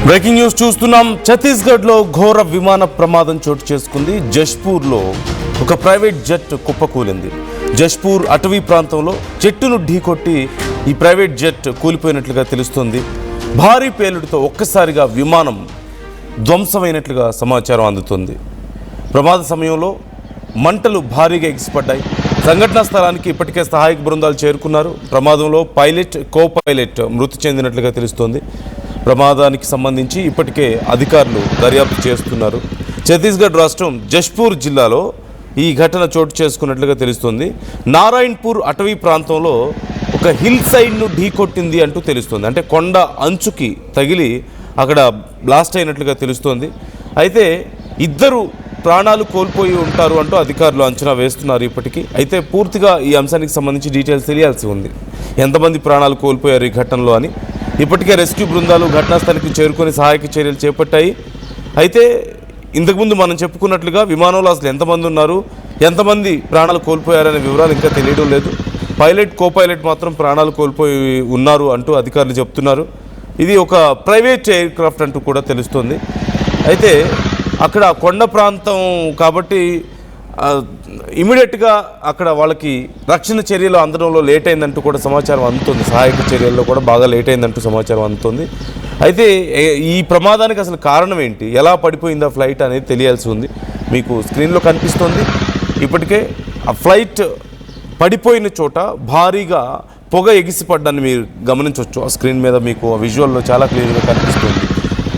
Breaking news చూస్తున్నాం. ఛత్తీస్గఢ్లో ఘోర విమాన ప్రమాదం చోటు చేసుకుంది. జష్పూర్లో ఒక ప్రైవేట్ జెట్ కుప్పకూలింది. జష్పూర్ అటవీ ప్రాంతంలో చెట్టును ఢీకొట్టి ఈ ప్రైవేట్ జెట్ కూలిపోయినట్లుగా తెలుస్తుంది. భారీ పేలుడుతో ఒక్కసారిగా విమానం ధ్వంసమైనట్లుగా సమాచారం అందుతుంది. ప్రమాద సమయంలో మంటలు భారీగా ఎగిసిపడ్డాయి. సంఘటనా స్థలానికి ఇప్పటికే సహాయక బృందాలు చేరుకున్నారు. ప్రమాదంలో పైలట్, కో పైలట్ మృతి చెందినట్లుగా తెలుస్తోంది. ప్రమాదానికి సంబంధించి ఇప్పటికే అధికారులు దర్యాప్తు చేస్తున్నారు. ఛత్తీస్గఢ్ రాష్ట్రం జష్పూర్ జిల్లాలో ఈ ఘటన చోటు చేసుకున్నట్లుగా తెలుస్తుంది. నారాయణపూర్ అటవీ ప్రాంతంలో ఒక హిల్ సైడ్ను ఢీకొట్టింది అంటూ తెలుస్తుంది. అంటే కొండ అంచుకి తగిలి అక్కడ బ్లాస్ట్ అయినట్లుగా తెలుస్తోంది. అయితే ఇద్దరు ప్రాణాలు కోల్పోయి ఉంటారు అంటూ అధికారులు అంచనా వేస్తున్నారు ఇప్పటికీ. అయితే పూర్తిగా ఈ అంశానికి సంబంధించి డీటెయిల్స్ తెలియాల్సి ఉంది. ఎంతమంది ప్రాణాలు కోల్పోయారు ఈ ఘటనలో అని. ఇప్పటికే రెస్క్యూ బృందాలు ఘటనాస్థలికి చేరుకొని సహాయక చర్యలు చేపట్టాయి. అయితే ఇంతకుముందు మనం చెప్పుకున్నట్లుగా విమానంలో అసలు ఎంతమంది ఉన్నారు, ఎంతమంది ప్రాణాలు కోల్పోయారనే వివరాలు ఇంకా తెలియడం లేదు. పైలట్, కో పైలట్ మాత్రం ప్రాణాలు కోల్పోయి ఉన్నారు అంటూ అధికారులు చెప్తున్నారు. ఇది ఒక ప్రైవేట్ ఎయిర్ క్రాఫ్ట్ అంటూ కూడా తెలుస్తుంది. అయితే అక్కడ కొండ ప్రాంతం కాబట్టి ఇమీడియట్గా అక్కడ వాళ్ళకి రక్షణ చర్యలు అందడంలో లేట్ అయిందంటూ కూడా సమాచారం అందుతుంది. సహాయక చర్యల్లో కూడా బాగా లేట్ అయిందంటూ సమాచారం అందుతుంది. అయితే ఈ ప్రమాదానికి అసలు కారణం ఏంటి, ఎలా పడిపోయింది ఆ ఫ్లైట్ అనేది తెలియాల్సి ఉంది. మీకు స్క్రీన్లో కనిపిస్తుంది. ఇప్పటికే ఆ ఫ్లైట్ పడిపోయిన చోట భారీగా పొగ ఎగిసిపడ్డాన్ని మీరు గమనించవచ్చు. ఆ స్క్రీన్ మీద మీకు ఆ విజువల్లో చాలా క్లియర్గా కనిపిస్తుంది.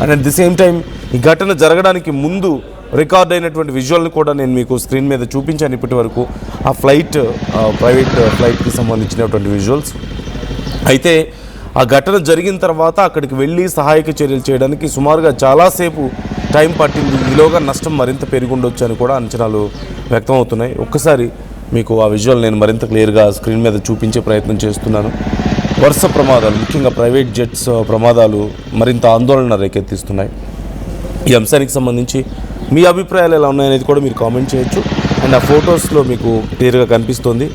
And at the same time ఈ ఘటన జరగడానికి ముందు రికార్డ్ అయినటువంటి విజువల్ని కూడా నేను మీకు స్క్రీన్ మీద చూపించాను ఇప్పటి వరకు. ఆ ఫ్లైట్, ప్రైవేట్ ఫ్లైట్కి సంబంధించినటువంటి విజువల్స్. అయితే ఆ ఘటన జరిగిన తర్వాత అక్కడికి వెళ్ళి సహాయక చర్యలు చేయడానికి సుమారుగా చాలాసేపు టైం పట్టింది. ఈలోగా నష్టం మరింత పెరిగుండొచ్చు అని కూడా అంచనాలు వ్యక్తమవుతున్నాయి. ఒక్కసారి మీకు ఆ విజువల్ నేను మరింత క్లియర్గా స్క్రీన్ మీద చూపించే ప్రయత్నం చేస్తున్నాను. వరుస ప్రమాదాలు, ముఖ్యంగా ప్రైవేట్ జెట్స్ ప్రమాదాలు మరింత ఆందోళన రేకెత్తిస్తున్నాయి. ఈ అంశానికి సంబంధించి మీ అభిప్రాయాలు ఎలా ఉన్నాయనేది కూడా మీరు కామెంట్ చేయొచ్చు. అండ్ ఆ ఫొటోస్లో మీకు క్లియర్గా కనిపిస్తుంది.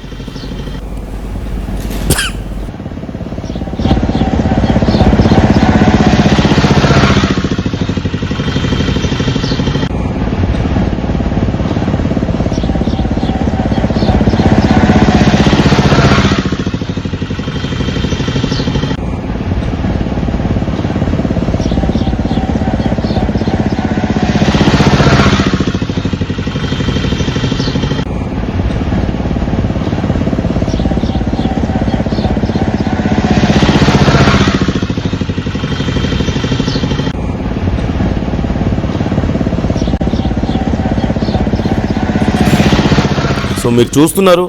సో మీరు చూస్తున్నారు,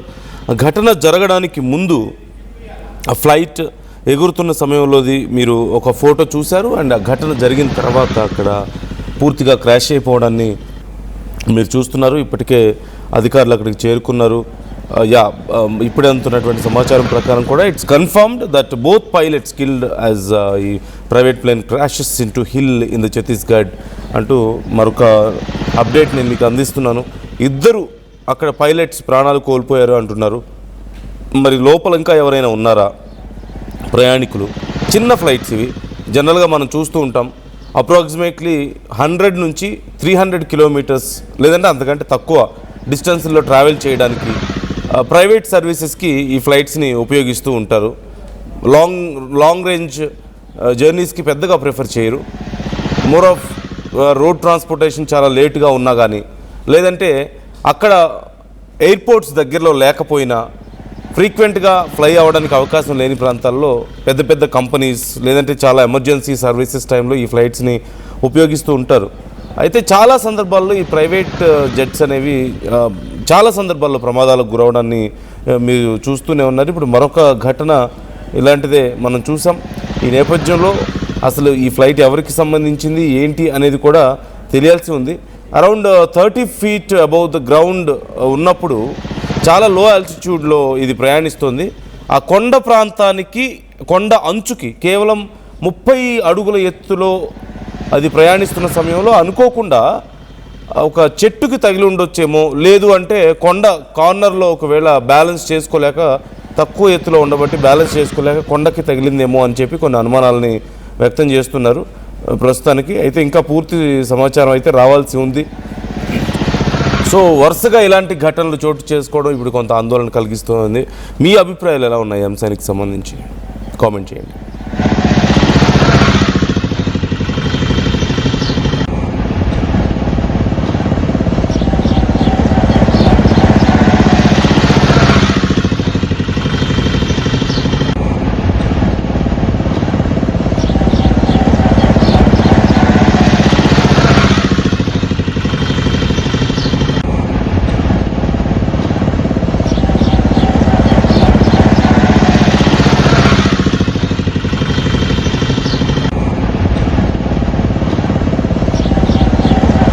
ఘటన జరగడానికి ముందు ఆ ఫ్లైట్ ఎగురుతున్న సమయంలోది మీరు ఒక ఫోటో చూశారు. అండ్ ఆ ఘటన జరిగిన తర్వాత అక్కడ పూర్తిగా క్రాష్ అయిపోవడాన్ని మీరు చూస్తున్నారు. ఇప్పటికే అధికారులు అక్కడికి చేరుకున్నారు. ఇప్పుడే అందుతున్నటువంటి సమాచారం ప్రకారం కూడా it's confirmed that both pilots killed as ఈ private plane crashes into hill in the Chhattisgarh అంటూ మరొక అప్డేట్ నేను మీకు అందిస్తున్నాను. ఇద్దరు అక్కడ పైలట్స్ ప్రాణాలు కోల్పోయారు అంటున్నారు. మరి లోపల ఇంకా ఎవరైనా ఉన్నారా ప్రయాణికులు? చిన్న ఫ్లైట్స్ ఇవి. జనరల్గా మనం చూస్తూ ఉంటాం అప్రాక్సిమేట్లీ 100 నుంచి 300 కిలోమీటర్స్ లేదంటే అంతకంటే తక్కువ డిస్టెన్స్లో ట్రావెల్ చేయడానికి ప్రైవేట్ సర్వీసెస్కి ఈ ఫ్లైట్స్ని ఉపయోగిస్తూ ఉంటారు. లాంగ్ రేంజ్ జర్నీస్కి పెద్దగా ప్రిఫర్ చేయరు. మోర్ ఆఫ్ రోడ్ ట్రాన్స్పోర్టేషన్ చాలా లేటుగా ఉన్నా కానీ, లేదంటే అక్కడ ఎయిర్పోర్ట్స్ దగ్గరలో లేకపోయినా ఫ్రీక్వెంట్గా ఫ్లై అవ్వడానికి అవకాశం లేని ప్రాంతాల్లో పెద్ద పెద్ద కంపెనీస్ లేదంటే చాలా ఎమర్జెన్సీ సర్వీసెస్ టైంలో ఈ ఫ్లైట్స్ని ఉపయోగిస్తూ ఉంటారు. అయితే చాలా సందర్భాల్లో ఈ ప్రైవేట్ జెట్స్ అనేవి చాలా సందర్భాల్లో ప్రమాదాలకు గురవడాన్ని మీరు చూస్తూనే ఉన్నారు. ఇప్పుడు మరొక ఘటన ఇలాంటిదే మనం చూసాం. ఈ నేపథ్యంలో అసలు ఈ ఫ్లైట్ ఎవరికి సంబంధించింది ఏంటి అనేది కూడా తెలియాల్సి ఉంది. Around 30 feet above the ground ఉన్నప్పుడు చాలా లో ఆల్టిట్యూడ్లో ఇది ప్రయాణిస్తుంది. ఆ కొండ ప్రాంతానికి, కొండ అంచుకి కేవలం 30 అడుగుల ఎత్తులో అది ప్రయాణిస్తున్న సమయంలో అనుకోకుండా ఒక చెట్టుకి తగిలి ఉండొచ్చేమో, లేదు అంటే కొండ కార్నర్లో ఒకవేళ బ్యాలెన్స్ చేసుకోలేక, తక్కువ ఎత్తులో ఉండబట్టి బ్యాలెన్స్ చేసుకోలేక కొండకి తగిలిందేమో అని చెప్పి కొన్ని అనుమానాలని వ్యక్తం చేస్తున్నారు. ప్రస్తుతానికి. అయితే ఇంకా పూర్తి సమాచారం అయితే రావాల్సి ఉంది. సో వరుసగా ఇలాంటి ఘటనలు చోటు చేసుకోవడం ఇప్పుడు కొంత ఆందోళన కలిగిస్తుంది. మీ అభిప్రాయాలు ఎలా ఉన్నాయి ఈ అంశానికి సంబంధించి కామెంట్ చేయండి.